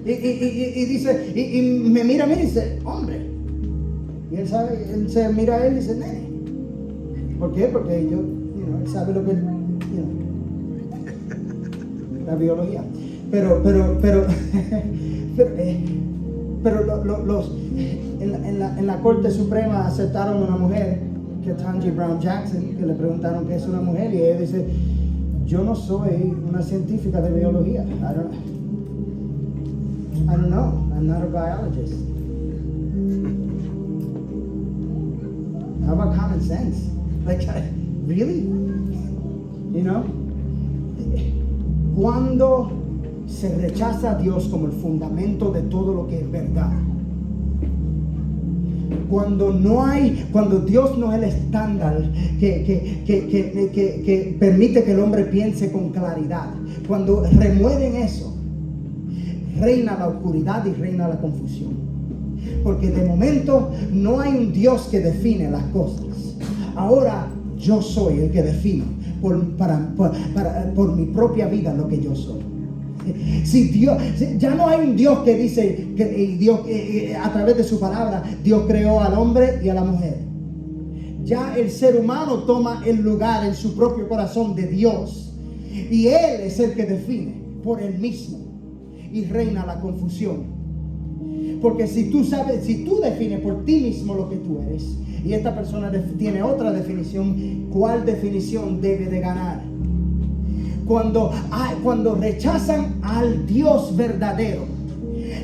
Y dice, y me mira a mí y dice, hombre. Y él sabe, él se mira a él y dice, nene. ¿Por qué? Porque él sabe lo que la biología. Pero en la Corte Suprema aceptaron a una mujer, que Ketanji Brown Jackson, que le preguntaron qué es una mujer, y ella dice, yo no soy una científica de biología. I don't know. I'm not a biologist. How about common sense? Like, really? You know? Cuando se rechaza a Dios como el fundamento de todo lo que es verdad, cuando Dios no es el estándar que permite que el hombre piense con claridad, cuando remueven eso, reina la oscuridad y reina la confusión. Porque de momento no hay un Dios que define las cosas. Ahora yo soy el que defino por mi propia vida lo que yo soy. Ya no hay un Dios que dice que Dios, a través de su palabra, Dios creó al hombre y a la mujer. Ya el ser humano toma el lugar en su propio corazón de Dios, y Él es el que define por Él mismo, y reina la confusión. Porque si tú defines por ti mismo lo que tú eres, y esta persona tiene otra definición, ¿cuál definición debe de ganar? Cuando rechazan al Dios verdadero,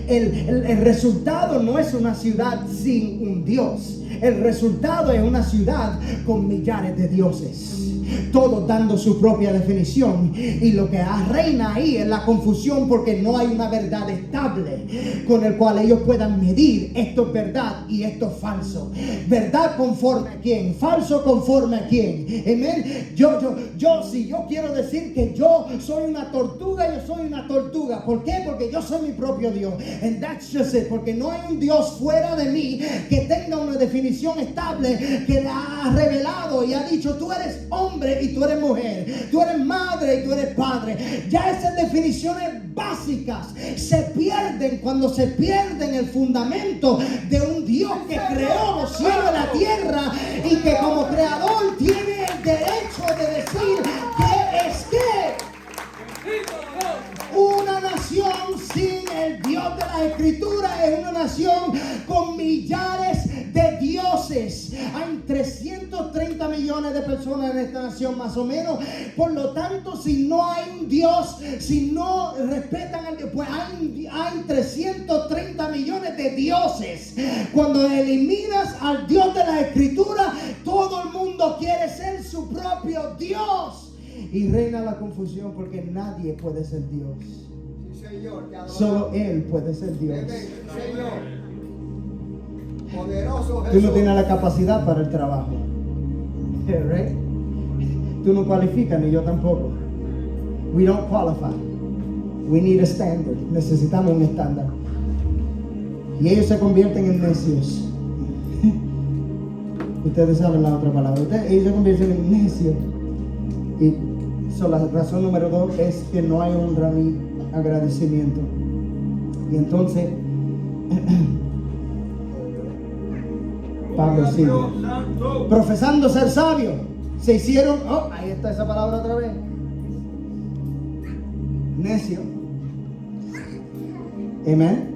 el resultado no es una ciudad sin un Dios. El resultado es una ciudad con millares de dioses, todos dando su propia definición, y lo que reina ahí es la confusión, porque no hay una verdad estable con el cual ellos puedan medir esto es verdad y esto es falso. Verdad conforme a quién, falso conforme a quién. Amén. Si yo quiero decir que yo soy una tortuga, yo soy una tortuga. ¿Por qué? Porque yo soy mi propio Dios. And that's just it. Porque no hay un Dios fuera de mí que tenga una definición estable, que la ha revelado y ha dicho, tú eres hombre y tú eres mujer, tú eres madre y tú eres padre. Ya esas definiciones básicas se pierden cuando se pierden el fundamento de un Dios que creó los cielos y la tierra, y que como creador tiene el derecho de decir qué es qué. Una nación sin el Dios de la Escritura es una nación con millares de dioses. Hay 330 millones de personas en esta nación, más o menos. Por lo tanto, si no hay un Dios, si no respetan al Dios, pues hay 330 millones de dioses. Cuando eliminas al Dios de la Escritura, todo el mundo quiere ser su propio Dios. Y reina la confusión, porque nadie puede ser Dios. Sí, Señor, solo Él puede ser Dios. Señor. Poderoso Tú Jesús. no tienes la capacidad para el trabajo. Right? Tú no cualificas, ni yo tampoco. We don't qualify. We need a standard. Necesitamos un estándar. Y ellos se convierten en necios. Ustedes saben la otra palabra. Ellos se convierten en necios. Y la razón número 2 es que no hay honra ni agradecimiento. Y entonces Pablo sigue profesando ser sabio, se hicieron, ahí está esa palabra otra vez, necio. Amén.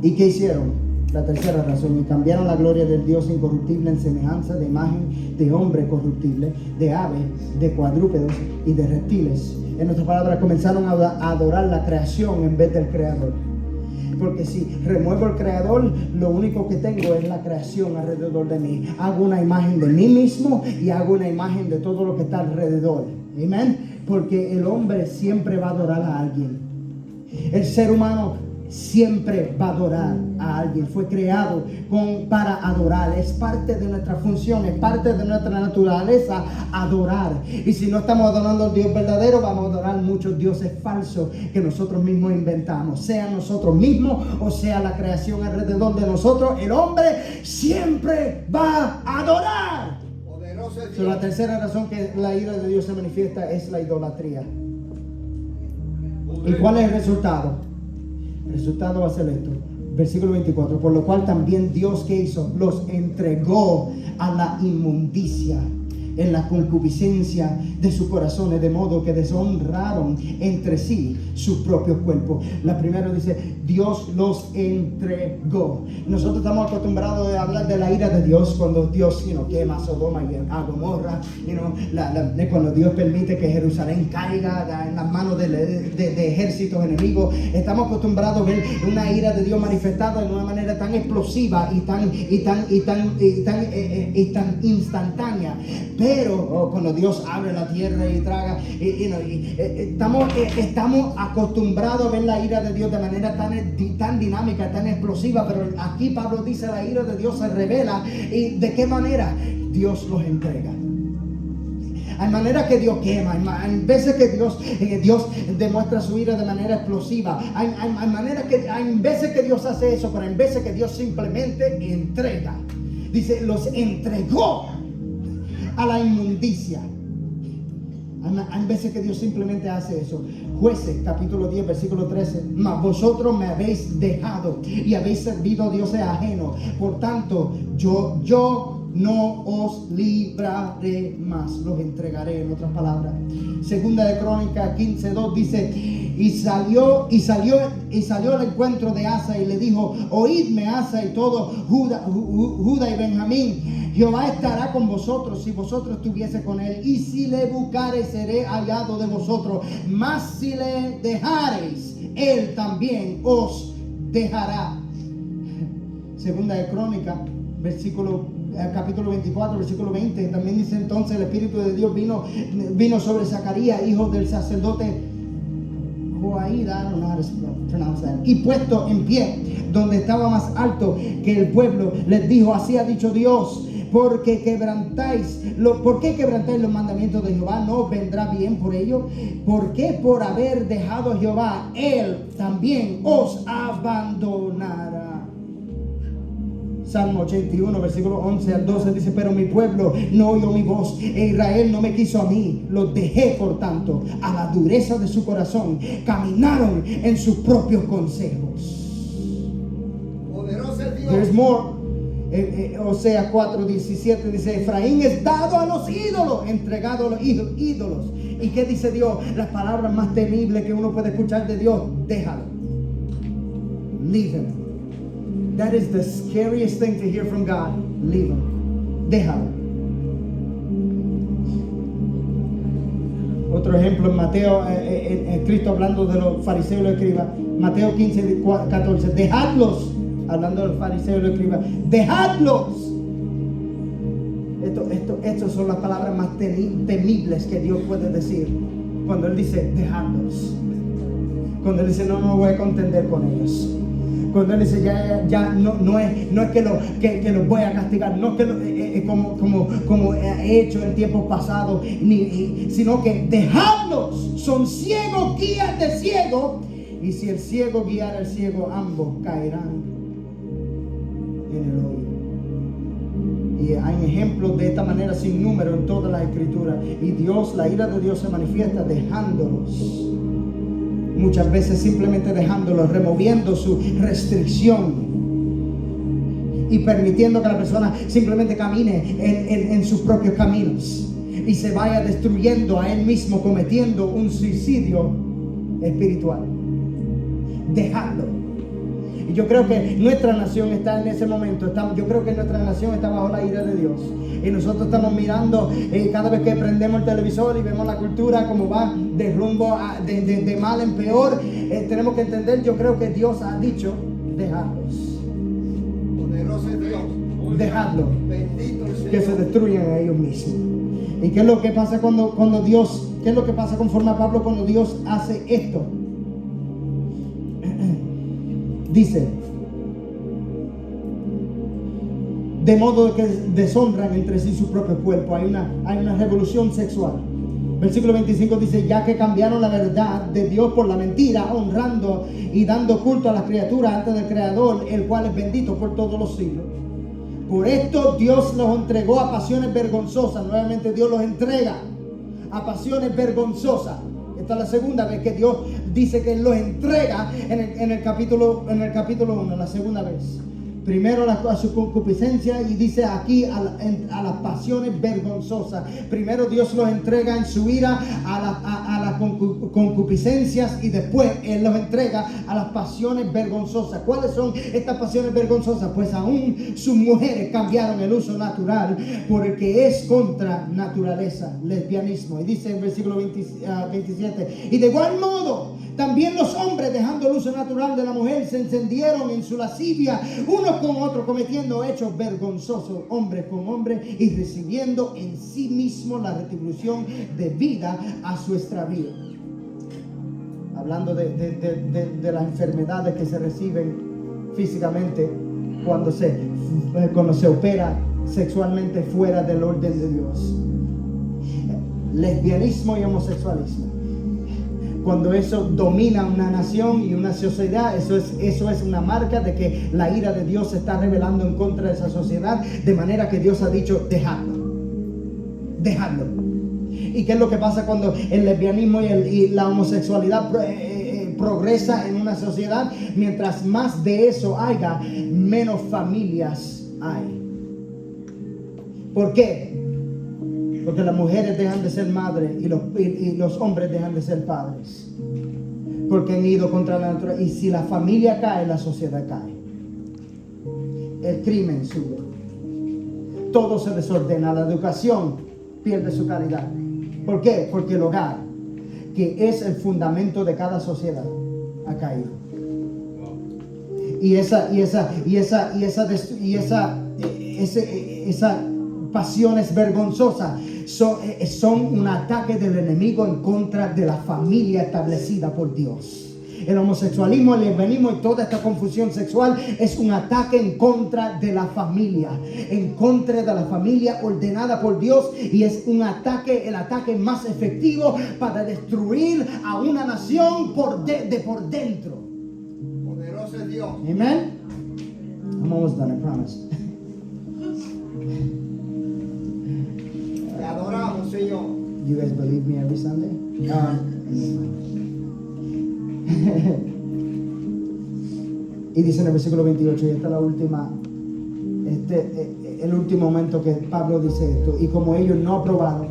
¿Y qué hicieron? La tercera razón, y cambiaron la gloria del Dios incorruptible en semejanza de imagen de hombre corruptible, de aves, de cuadrúpedos y de reptiles. En otras palabras, comenzaron a adorar la creación en vez del Creador. Porque si remuevo el Creador, lo único que tengo es la creación alrededor de mí. Hago una imagen de mí mismo y hago una imagen de todo lo que está alrededor. Amén. Porque el hombre siempre va a adorar a alguien. El ser humano siempre va a adorar a alguien. Fue creado para adorar. Es parte de nuestra función, es parte de nuestra naturaleza adorar. Y si no estamos adorando al Dios verdadero, vamos a adorar muchos dioses falsos que nosotros mismos inventamos, sea nosotros mismos o sea la creación alrededor de nosotros. El hombre siempre va a adorar. Poderoso es So, Dios. la tercera razón que la ira de Dios se manifiesta es la idolatría. ¿Y cuál es el resultado? El resultado va a ser esto. Versículo 24. Por lo cual también Dios, ¿qué hizo? Los entregó a la inmundicia en la concupiscencia de sus corazones, de modo que deshonraron entre sí sus propios cuerpos. La primera dice, Dios los entregó. Nosotros estamos acostumbrados a hablar de la ira de Dios cuando Dios quema Sodoma y a Gomorra, cuando Dios permite que Jerusalén caiga en las manos de ejércitos enemigos. Estamos acostumbrados a ver una ira de Dios manifestada de una manera tan explosiva y tan instantánea. Pero cuando Dios abre la tierra y traga, estamos acostumbrados a ver la ira de Dios de manera tan dinámica, tan explosiva. Pero aquí Pablo dice, la ira de Dios se revela. ¿Y de qué manera? Dios los entrega. Hay maneras que Dios quema, hay veces que Dios demuestra su ira de manera explosiva, hay veces que Dios hace eso, pero hay veces que Dios simplemente entrega. Dice, los entregó a la inmundicia. Hay veces que Dios simplemente hace eso. Jueces capítulo 10 versículo 13. Mas vosotros me habéis dejado y habéis servido a dioses ajenos. Por tanto, yo no os libraré más, los entregaré. En otras palabras, segunda de Crónicas 15:2 dice, y salió al encuentro de Asa y le dijo, oídme Asa y todo Judá y Benjamín, Jehová estará con vosotros si vosotros estuviese con él, y si le buscare seré hallado de vosotros, mas si le dejareis, él también os dejará. Segunda de Crónicas capítulo 24 versículo 20 también dice, entonces el Espíritu de Dios vino sobre Zacarías, hijo del sacerdote Joaída, I don't know how to pronounce that, y puesto en pie donde estaba más alto que el pueblo, les dijo, así ha dicho Dios, ¿por qué quebrantáis los mandamientos de Jehová? ¿No os vendrá bien por ello? Porque por haber dejado a Jehová, él también os abandonará. Salmo 81, versículo 11 al 12 dice, pero mi pueblo no oyó mi voz, e Israel no me quiso a mí. Los dejé, por tanto, a la dureza de su corazón. Caminaron en sus propios consejos. Poderoso es Dios. There's more. Osea 4:17 dice, Efraín es dado a los ídolos, entregado a los ídolos. ¿Y qué dice Dios? Las palabras más temibles que uno puede escuchar de Dios: déjalo, leave him. That is the scariest thing to hear from God. Leave him, déjalo. Otro ejemplo en Mateo, Cristo hablando de los fariseos y los escribas, Mateo 15:14, dejadlos, hablando de los fariseos y los escribas, dejadlos. Estas son las palabras más temibles que Dios puede decir. Cuando Él dice, dejadlos. Cuando Él dice, no voy a contender con ellos. Cuando Él dice, ya no es que los voy a castigar, no es que como he hecho en tiempos pasados, sino que dejadlos. Son ciegos, guías de ciegos. Y si el ciego guiara al ciego, ambos caerán en el hoyo. Y hay ejemplos de esta manera sin número en todas las escrituras. Y la ira de Dios se manifiesta dejándolos. Muchas veces simplemente dejándolos, removiendo su restricción y permitiendo que la persona simplemente camine en sus propios caminos y se vaya destruyendo a él mismo, cometiendo un suicidio espiritual. dejarlo. Y yo creo que nuestra nación está en ese momento. Yo creo que nuestra nación está bajo la ira de Dios. Y nosotros estamos mirando cada vez que prendemos el televisor y vemos la cultura como va de rumbo de mal en peor. Tenemos que entender, yo creo que Dios ha dicho, dejarlos. Poderoso es Dios. Dejarlos. Bendito el Señor. Que se destruyan a ellos mismos. ¿Y qué es lo que pasa cuando Dios, qué es lo que pasa conforme a Pablo cuando Dios hace esto? Dice, de modo que deshonran entre sí su propio cuerpo. Hay una revolución sexual. Versículo 25 dice, ya que cambiaron la verdad de Dios por la mentira, honrando y dando culto a las criaturas antes del Creador, el cual es bendito por todos los siglos. Por esto Dios los entregó a pasiones vergonzosas. Nuevamente Dios los entrega a pasiones vergonzosas. Esta es la segunda vez que Dios dice que Él los entrega en el capítulo 1, la segunda vez. Primero a su concupiscencia y dice aquí a las pasiones vergonzosas. Primero Dios los entrega en su ira a las concupiscencias y después Él los entrega a las pasiones vergonzosas. ¿Cuáles son estas pasiones vergonzosas? Pues aún sus mujeres cambiaron el uso natural por el que es contra naturaleza, lesbianismo. Y dice en versículo 27, y de igual modo también los hombres, dejando el uso natural de la mujer, se encendieron en su lascivia unos con otros, cometiendo hechos vergonzosos, hombres con hombres, y recibiendo en sí mismo la retribución debida a su extravío. Hablando de las enfermedades que se reciben físicamente cuando se opera sexualmente fuera del orden de Dios. Lesbianismo y homosexualismo. Cuando eso domina una nación y una sociedad, eso es una marca de que la ira de Dios se está revelando en contra de esa sociedad, de manera que Dios ha dicho, dejadlo. ¿Y qué es lo que pasa cuando el lesbianismo y la homosexualidad progresa en una sociedad? Mientras más de eso haya, menos familias hay. ¿Por qué? Porque las mujeres dejan de ser madres y los hombres dejan de ser padres. Porque han ido contra la naturaleza. Y si la familia cae, la sociedad cae. El crimen sube. Todo se desordena. La educación pierde su calidad. ¿Por qué? Porque el hogar, que es el fundamento de cada sociedad, ha caído. Y esa pasiones vergonzosas son un ataque del enemigo en contra de la familia establecida por Dios. El homosexualismo, el lesbianismo y toda esta confusión sexual es un ataque en contra de la familia, en contra de la familia ordenada por Dios, y es un ataque, el ataque más efectivo para destruir a una nación por dentro. Poderoso es Dios. Amen. I'm almost done, I promise. Te adoramos, Señor. You guys believe me every Sunday? Y dice en el versículo 28, y esta es la última, el último momento que Pablo dice esto, y como ellos no aprobaron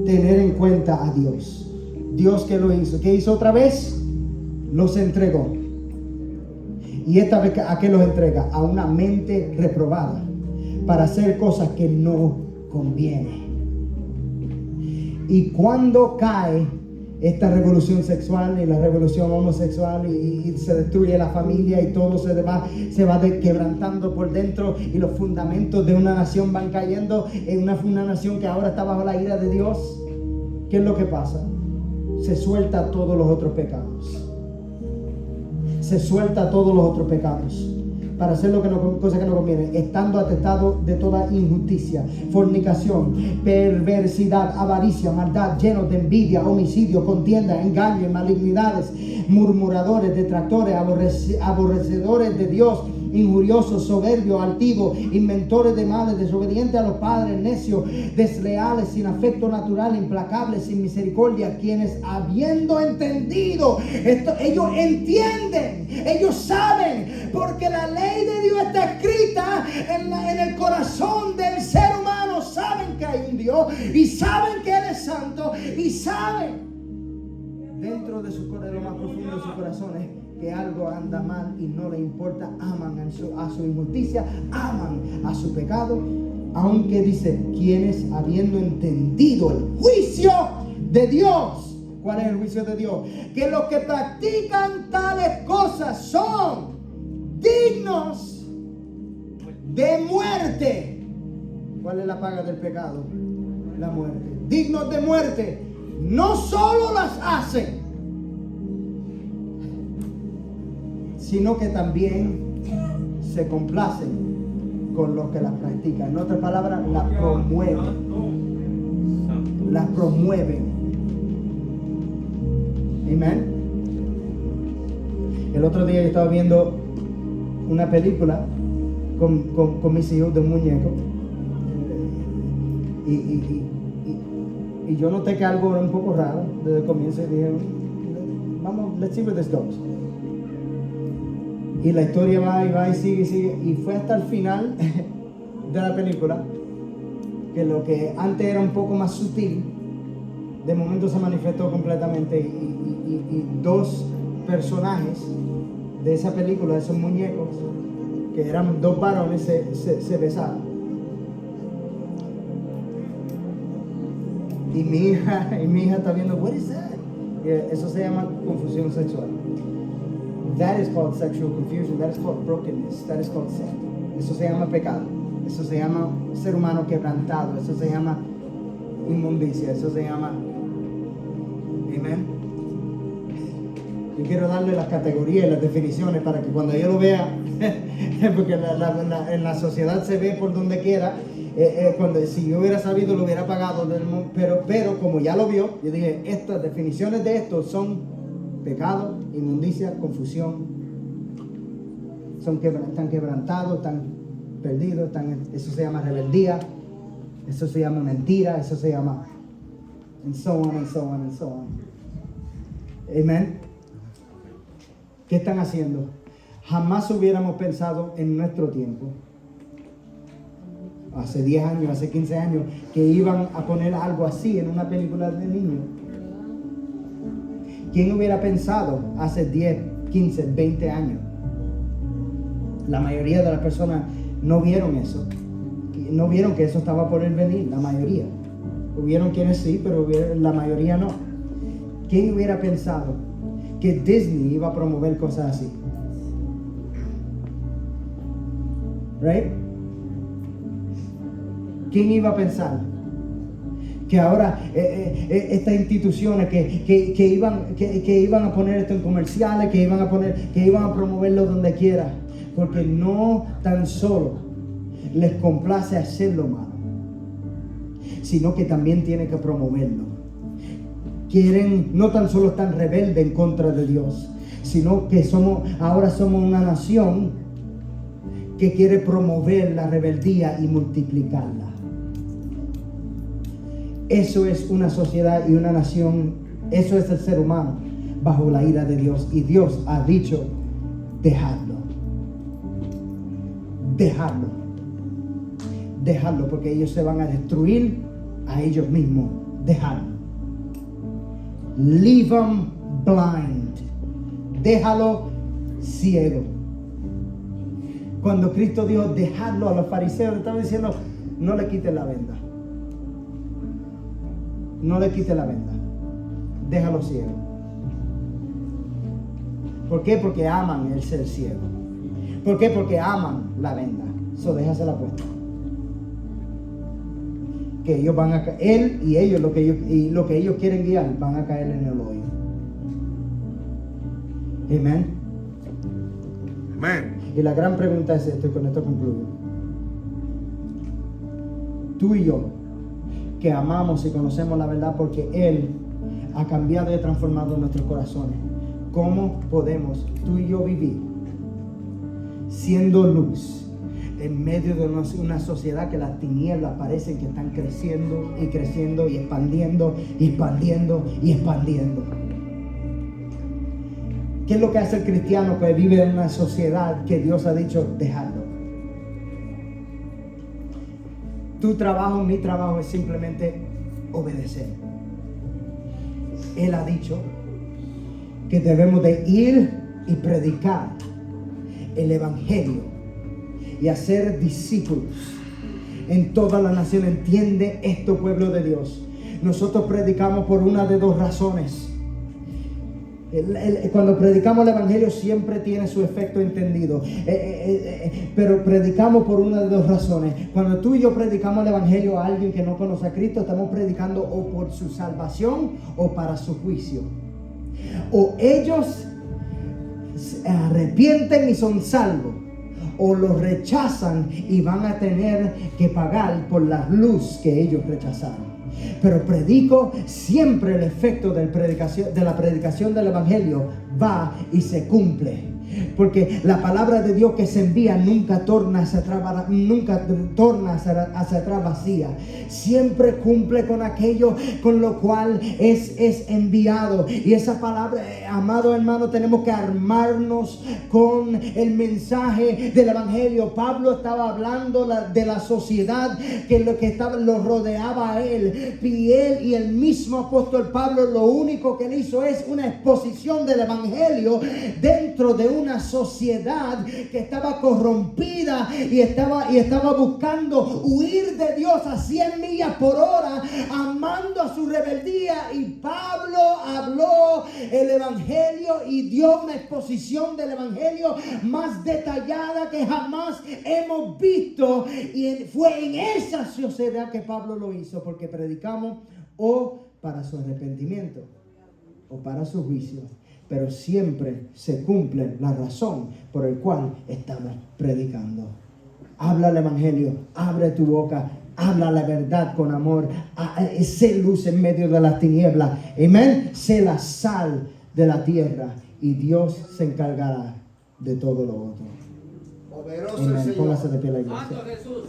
tener en cuenta a Dios. Dios, ¿qué lo hizo? ¿Qué hizo otra vez? Los entregó. Y esta vez, ¿a qué los entrega? A una mente reprobada para hacer cosas que no convienen. Y cuando cae esta revolución sexual y la revolución homosexual y se destruye la familia y todo se va quebrantando por dentro y los fundamentos de una nación van cayendo en una nación que ahora está bajo la ira de Dios, ¿qué es lo que pasa? Se suelta todos los otros pecados. Se suelta todos los otros pecados para hacer cosas que no convienen, estando atestado de toda injusticia, fornicación, perversidad, avaricia, maldad, llenos de envidia, homicidio, contienda, engaño y malignidades, murmuradores, detractores, aborrecedores de Dios, injuriosos, soberbios, altivos, inventores de males, desobedientes a los padres, necios, desleales, sin afecto natural, implacables, sin misericordia, quienes habiendo entendido esto, ellos entienden, ellos saben, porque la ley de Dios está escrita en el corazón del ser humano. Saben que hay un Dios y saben que Él es santo y saben dentro de lo más profundo de sus corazones que algo anda mal y no le importa, aman a su injusticia, aman a su pecado, aunque dice, quienes habiendo entendido el juicio de Dios. ¿Cuál es el juicio de Dios? Que los que practican tales cosas son dignos de muerte. ¿Cuál es la paga del pecado? La muerte. Dignos de muerte. No solo las hacen, sino que también se complacen con los que las practican. En otras palabras, las promueven. Las promueven. Amén. El otro día yo estaba viendo una película con mis hijos de un muñeco. Y yo noté que algo era un poco raro desde el comienzo y dije, vamos, let's see where this goes. Y la historia va y sigue y sigue. Y fue hasta el final de la película que lo que antes era un poco más sutil, de momento se manifestó completamente. Y dos personajes de esa película, de esos muñecos, que eran dos varones, se besaron. Y mi hija está viendo, what is that? Eso se llama confusión sexual. That is called sexual confusion. That is called brokenness. That is called sin. Eso se llama pecado. Eso se llama ser humano quebrantado. Eso se llama inmundicia. Eso se llama... Amén. Yo quiero darle las categorías y las definiciones para que cuando yo lo vea, porque en la sociedad se ve por donde quiera. Si yo hubiera sabido lo hubiera pagado, pero como ya lo vio, yo dije, estas definiciones de esto son pecado, inmundicia, confusión, están quebrantados, están perdidos, eso se llama rebeldía, eso se llama mentira, eso se llama and so on and so on and so on. Amén. ¿Qué están haciendo? Jamás hubiéramos pensado en nuestro tiempo, hace 10 años, hace 15 años, que iban a poner algo así en una película de niños. ¿Quién hubiera pensado hace 10, 15, 20 años? La mayoría de las personas no vieron eso. No vieron que eso estaba por venir, la mayoría. Hubieron quienes sí, pero la mayoría no. ¿Quién hubiera pensado que Disney iba a promover cosas así? Right? ¿Quién iba a pensar que ahora estas instituciones que iban a poner esto en comerciales, que iban a promoverlo donde quiera? Porque no tan solo les complace hacerlo malo, sino que también tienen que promoverlo. No tan solo están rebeldes en contra de Dios, sino que ahora somos una nación que quiere promover la rebeldía y multiplicarla. Eso es una sociedad y una nación, eso es el ser humano bajo la ira de Dios. Y Dios ha dicho, dejadlo. Dejadlo, porque ellos se van a destruir a ellos mismos. Dejadlo. Leave them blind. Déjalo ciego. Cuando Cristo dijo dejadlo a los fariseos, le estaba diciendo, no le quiten la venda. No le quite la venda. Déjalo ciego. ¿Por qué? Porque aman el ser ciego. ¿Por qué? Porque aman la venda. So déjasela puesta. Que ellos van a caer, y ellos lo que ellos quieren guiar, van a caer en el hoyo. Amén. Amén. Y la gran pregunta es esto, y con esto concluyo. Tú y yo, que amamos y conocemos la verdad porque Él ha cambiado y transformado nuestros corazones, ¿cómo podemos tú y yo vivir siendo luz en medio de una sociedad que las tinieblas parecen que están creciendo y creciendo y expandiendo y expandiendo y expandiendo? ¿Qué es lo que hace el cristiano que vive en una sociedad que Dios ha dicho dejadlo? Tu trabajo, mi trabajo es simplemente obedecer. Él ha dicho que debemos de ir y predicar el evangelio y hacer discípulos en toda la nación. Entiende esto, pueblo de Dios. Nosotros predicamos por una de dos razones. Cuando predicamos el evangelio siempre tiene su efecto entendido, pero predicamos por una de dos razones. Cuando tú y yo predicamos el evangelio a alguien que no conoce a Cristo, estamos predicando o por su salvación o para su juicio. O ellos se arrepienten y son salvos, o los rechazan y van a tener que pagar por la luz que ellos rechazaron. Pero predico siempre, el efecto de la predicación del evangelio va y se cumple. Porque la palabra de Dios que se envía nunca torna hacia atrás vacía. Siempre cumple con aquello con lo cual es enviado. Y esa palabra, amado hermano, tenemos que armarnos con el mensaje del evangelio. Pablo estaba hablando de la sociedad que lo rodeaba a él. Y él y el mismo apóstol Pablo, lo único que él hizo es una exposición del evangelio dentro de una sociedad que estaba corrompida y estaba buscando huir de Dios a 100 millas por hora, amando a su rebeldía. Y Pablo habló el evangelio y dio una exposición del evangelio más detallada que jamás hemos visto. Y fue en esa sociedad que Pablo lo hizo, porque predicamos o para su arrepentimiento o para su juicio. Pero siempre se cumple la razón por el cual estamos predicando. Habla el evangelio, abre tu boca, habla la verdad con amor, sé luz en medio de las tinieblas. Amén. Sé la sal de la tierra y Dios se encargará de todo lo otro. Poderoso Amén. Señor. Póngase de pie la iglesia. Santo Jesús.